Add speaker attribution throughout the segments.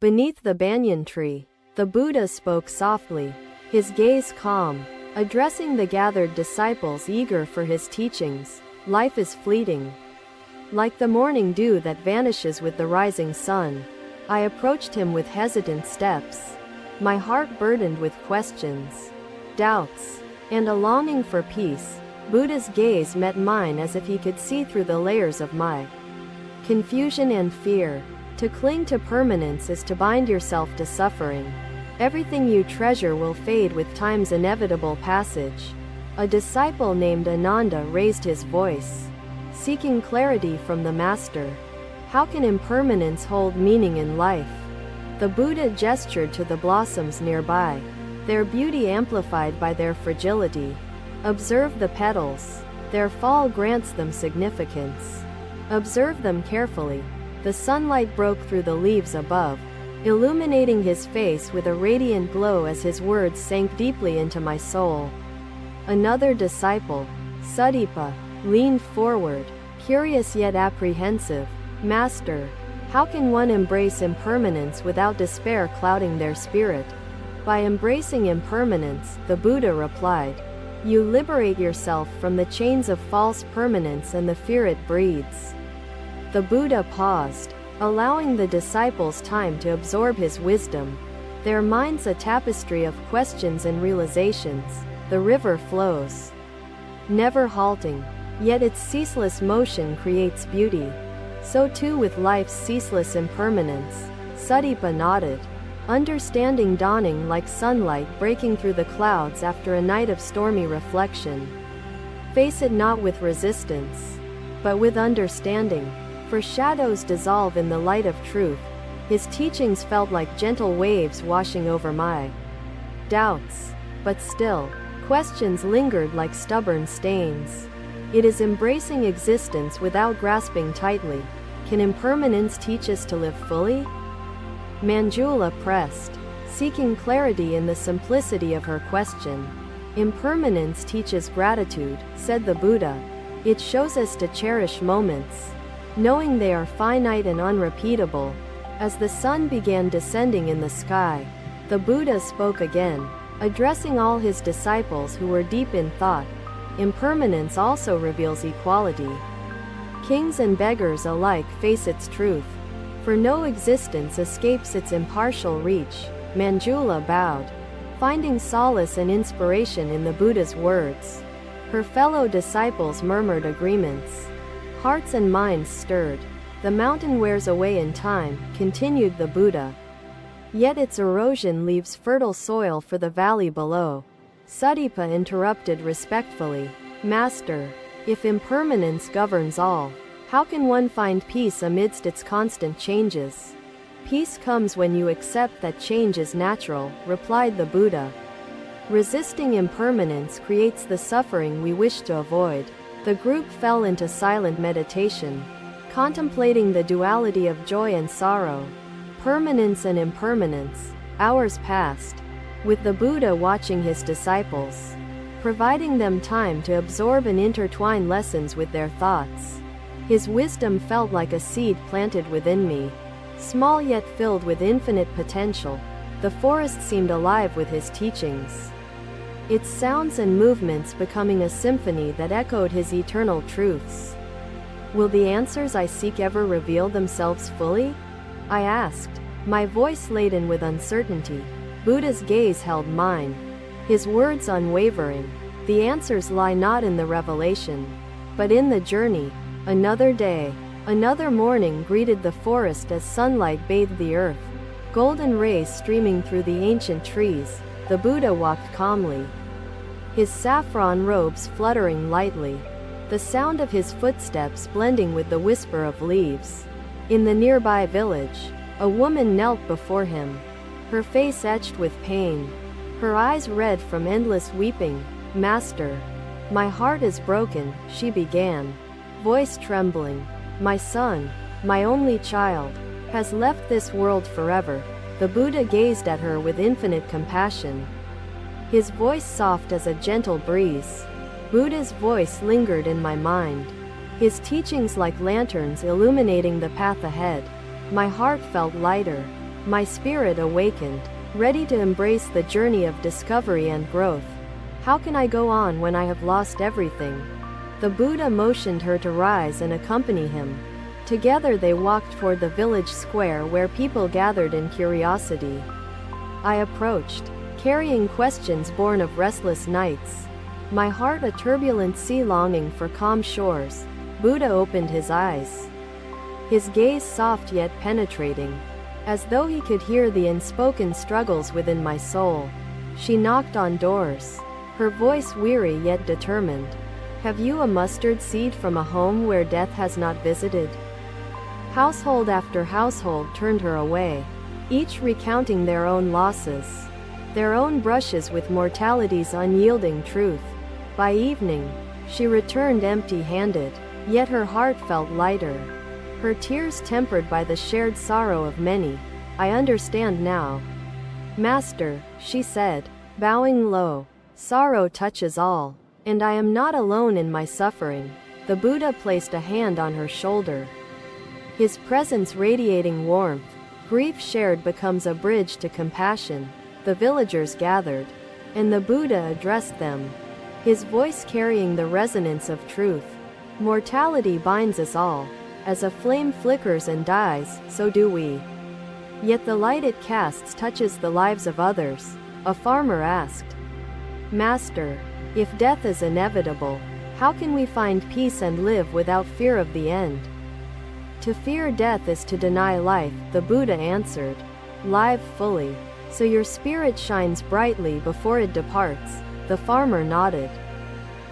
Speaker 1: Beneath the banyan tree, the Buddha spoke softly, his gaze calm, addressing the gathered disciples eager for his teachings. Life is fleeting, like the morning dew that vanishes with the rising sun. I approached him with hesitant steps, my heart burdened with questions, doubts, and a longing for peace. Buddha's gaze met mine as if he could see through the layers of my confusion and fear. To cling to permanence is to bind yourself to suffering. Everything you treasure will fade with time's inevitable passage. A disciple named Ananda raised his voice, seeking clarity from the Master. How can impermanence hold meaning in life? The Buddha gestured to the blossoms nearby, their beauty amplified by their fragility. Observe the petals. Their fall grants them significance. Observe them carefully. The sunlight broke through the leaves above, illuminating his face with a radiant glow as his words sank deeply into my soul. Another disciple, Sadipa, leaned forward, curious yet apprehensive. Master, how can one embrace impermanence without despair clouding their spirit? By embracing impermanence, the Buddha replied, you liberate yourself from the chains of false permanence and the fear it breeds. The Buddha paused, allowing the disciples time to absorb his wisdom, their minds a tapestry of questions and realizations. The river flows, never halting, yet its ceaseless motion creates beauty. So too with life's ceaseless impermanence. Sadipa nodded, understanding dawning like sunlight breaking through the clouds after a night of stormy reflection. Face it not with resistance, but with understanding, for shadows dissolve in the light of truth. His teachings felt like gentle waves washing over my doubts, but still, questions lingered like stubborn stains. It is embracing existence without grasping tightly. Can impermanence teach us to live fully? Manjula pressed, seeking clarity in the simplicity of her question. Impermanence teaches gratitude, said the Buddha. It shows us to cherish moments, knowing they are finite and unrepeatable. As the sun began descending in the sky, the Buddha spoke again, addressing all his disciples who were deep in thought. Impermanence also reveals equality. Kings and beggars alike face its truth, for no existence escapes its impartial reach. Manjula bowed, finding solace and inspiration in the Buddha's words. Her fellow disciples murmured agreements. Hearts and minds stirred. The mountain wears away in time, continued the Buddha. Yet its erosion leaves fertile soil for the valley below. Sadipa interrupted respectfully. Master, if impermanence governs all, how can one find peace amidst its constant changes? Peace comes when you accept that change is natural, replied the Buddha. Resisting impermanence creates the suffering we wish to avoid. The group fell into silent meditation, contemplating the duality of joy and sorrow, permanence and impermanence. Hours passed, with the Buddha watching his disciples, providing them time to absorb and intertwine lessons with their thoughts. His wisdom felt like a seed planted within me, small yet filled with infinite potential. The forest seemed alive with his teachings, its sounds and movements becoming a symphony that echoed his eternal truths. Will the answers I seek ever reveal themselves fully? I asked, my voice laden with uncertainty. Buddha's gaze held mine, his words unwavering. The answers lie not in the revelation, but in the journey. Another day, another morning greeted the forest as sunlight bathed the earth, golden rays streaming through the ancient trees. The Buddha walked calmly, his saffron robes fluttering lightly, the sound of his footsteps blending with the whisper of leaves. In the nearby village, a woman knelt before him, her face etched with pain, her eyes red from endless weeping. Master, my heart is broken, she began, voice trembling. My son, my only child, has left this world forever. The Buddha gazed at her with infinite compassion, his voice soft as a gentle breeze. Buddha's voice lingered in my mind, his teachings like lanterns illuminating the path ahead. My heart felt lighter, My spirit awakened, ready to embrace the journey of discovery and growth. How can I go on when I have lost everything? The Buddha motioned her to rise and accompany him. Together they walked toward the village square where people gathered in curiosity. I approached, carrying questions born of restless nights. My heart a turbulent sea longing for calm shores. Buddha opened his eyes. His gaze soft yet penetrating, as though he could hear the unspoken struggles within my soul. She knocked on doors, her voice weary yet determined. Have you a mustard seed from a home where death has not visited? Household after household turned her away, each recounting their own losses, their own brushes with mortality's unyielding truth. By evening, she returned empty-handed, yet her heart felt lighter, her tears tempered by the shared sorrow of many. I understand now. Master, she said, bowing low, sorrow touches all, and I am not alone in my suffering. The Buddha placed a hand on her shoulder, his presence radiating warmth. Grief shared becomes a bridge to compassion. The villagers gathered, and the Buddha addressed them, his voice carrying the resonance of truth. Mortality binds us all. As a flame flickers and dies, so do we. Yet the light it casts touches the lives of others. A farmer asked, Master, if death is inevitable, how can we find peace and live without fear of the end? To fear death is to deny life, the Buddha answered. Live fully, so your spirit shines brightly before it departs. The farmer nodded,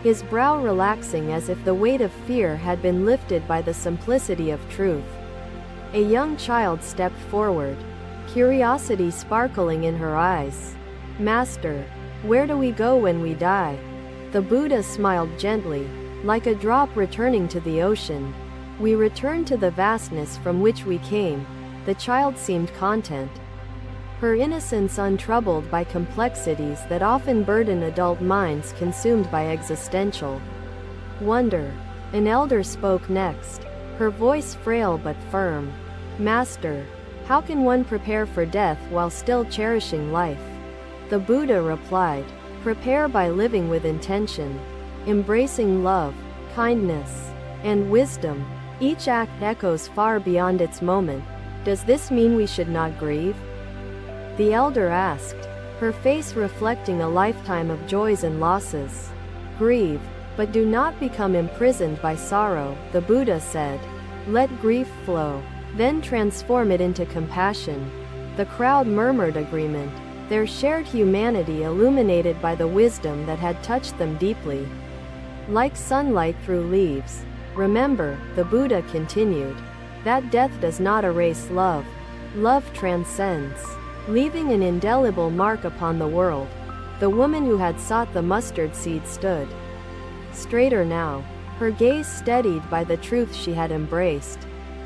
Speaker 1: his brow relaxing as if the weight of fear had been lifted by the simplicity of truth. A young child stepped forward, curiosity sparkling in her eyes. Master, where do we go when we die? The Buddha smiled gently, like a drop returning to the ocean. We return to the vastness from which we came. The child seemed content, her innocence untroubled by complexities that often burden adult minds consumed by existential wonder. An elder spoke next, her voice frail but firm. Master, how can one prepare for death while still cherishing life? The Buddha replied, prepare by living with intention, embracing love, kindness, and wisdom. Each act echoes far beyond its moment. Does this mean we should not grieve? The elder asked, her face reflecting a lifetime of joys and losses. Grieve, but do not become imprisoned by sorrow, the Buddha said. Let grief flow, then transform it into compassion. The crowd murmured agreement, their shared humanity illuminated by the wisdom that had touched them deeply. Like sunlight through leaves. Remember, the Buddha continued, that death does not erase love. Love transcends, leaving an indelible mark upon the world. The woman who had sought the mustard seed stood straighter now, her gaze steadied by the truth she had embraced.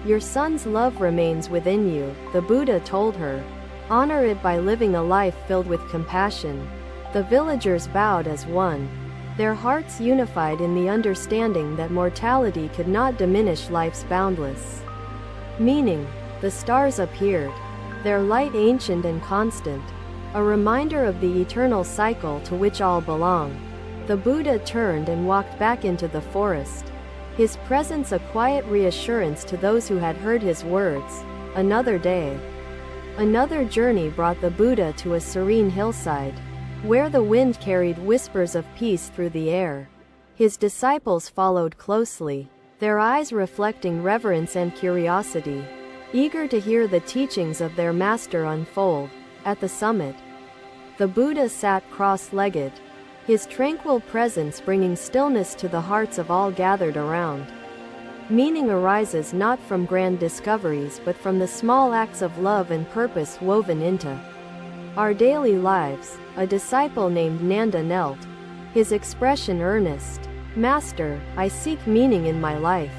Speaker 1: Your son's love remains within you, the Buddha told her. Honor it by living a life filled with compassion. The villagers bowed as one, their hearts unified in the understanding that mortality could not diminish life's boundless meaning. The stars appeared, their light ancient and constant, a reminder of the eternal cycle to which all belong. The Buddha turned and walked back into the forest, his presence a quiet reassurance to those who had heard his words. Another day, another journey brought the Buddha to a serene hillside, where the wind carried whispers of peace through the air. His disciples followed closely, their eyes reflecting reverence and curiosity, eager to hear the teachings of their master unfold. At the summit, the Buddha sat cross-legged, his tranquil presence bringing stillness to the hearts of all gathered around. Meaning arises not from grand discoveries but from the small acts of love and purpose woven into our daily lives. A disciple named Nanda knelt, his expression earnest. Master, I seek meaning in my life.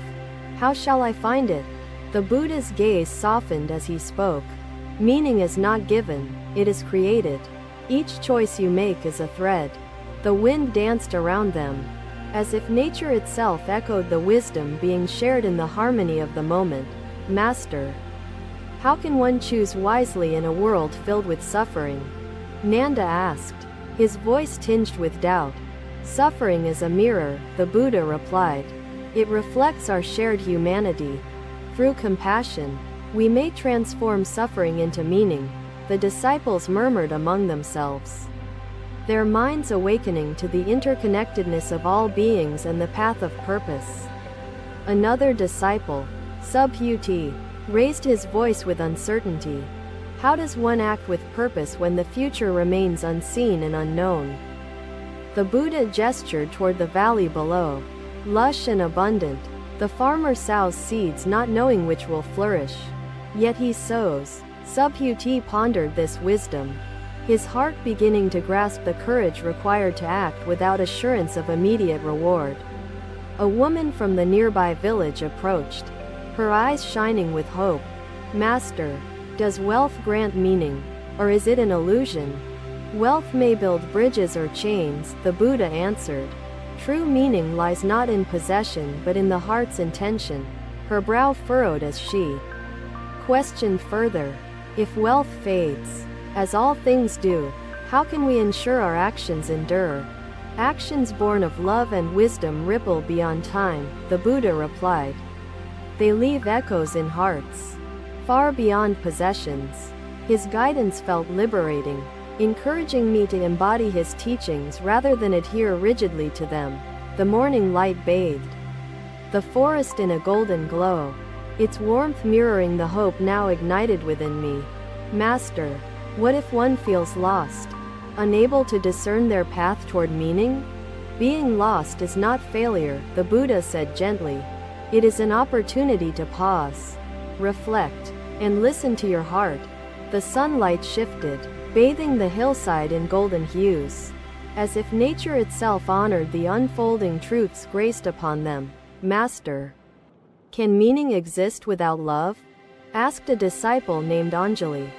Speaker 1: How shall I find it? The Buddha's gaze softened as he spoke. Meaning is not given, it is created. Each choice you make is a thread. The wind danced around them, as if nature itself echoed the wisdom being shared in the harmony of the moment. Master, How can one choose wisely in a world filled with suffering? Nanda asked, his voice tinged with doubt. Suffering is a mirror, the Buddha replied. It reflects our shared humanity. Through compassion, we may transform suffering into meaning, the disciples murmured among themselves, their minds awakening to the interconnectedness of all beings and the path of purpose. Another disciple, Subhuti, raised his voice with uncertainty. How does one act with purpose when the future remains unseen and unknown? The Buddha gestured toward the valley below, lush and abundant. The farmer sows seeds not knowing which will flourish. Yet he sows. Subhuti pondered this wisdom, his heart beginning to grasp the courage required to act without assurance of immediate reward. A woman from the nearby village approached, her eyes shining with hope. Master, does wealth grant meaning, or is it an illusion? Wealth may build bridges or chains, the Buddha answered. True meaning lies not in possession but in the heart's intention. Her brow furrowed as she questioned further. If wealth fades, as all things do, how can we ensure our actions endure? Actions born of love and wisdom ripple beyond time, the Buddha replied. They leave echoes in hearts, far beyond possessions. His guidance felt liberating, encouraging me to embody his teachings rather than adhere rigidly to them. The morning light bathed the forest in a golden glow, its warmth mirroring the hope now ignited within me. Master, what if one feels lost, unable to discern their path toward meaning? Being lost is not failure, the Buddha said gently. It is an opportunity to pause, reflect, and listen to your heart. The sunlight shifted, bathing the hillside in golden hues, as if nature itself honored the unfolding truths graced upon them. Master, can meaning exist without love? Asked a disciple named Anjali,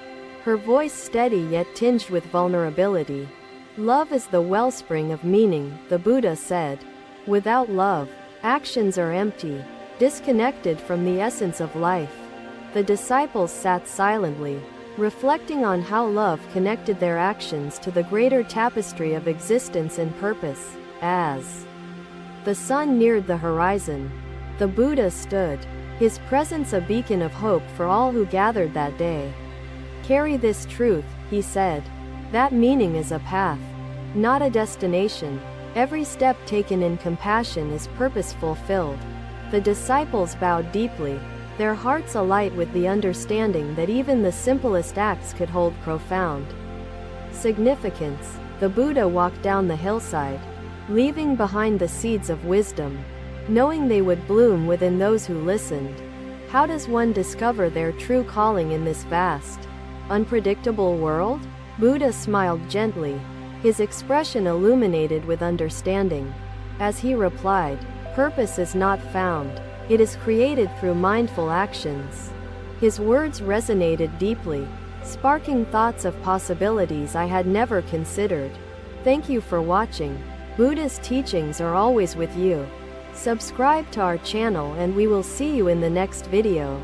Speaker 1: her voice steady yet tinged with vulnerability. Love is the wellspring of meaning, the Buddha said. Without love, actions are empty, disconnected from the essence of life. The disciples sat silently, reflecting on how love connected their actions to the greater tapestry of existence and purpose. As the sun neared the horizon, the Buddha stood, his presence a beacon of hope for all who gathered that day. Carry this truth, he said, that meaning is a path, not a destination. Every step taken in compassion is purpose fulfilled. The disciples bowed deeply, their hearts alight with the understanding that even the simplest acts could hold profound significance. The Buddha walked down the hillside, leaving behind the seeds of wisdom, knowing they would bloom within those who listened. How does one discover their true calling in this vast, unpredictable world? Buddha smiled gently, his expression illuminated with understanding. As he replied, purpose is not found, it is created through mindful actions. His words resonated deeply, sparking thoughts of possibilities I had never considered. Thank you for watching. Buddha's teachings are always with you. Subscribe to our channel and we will see you in the next video.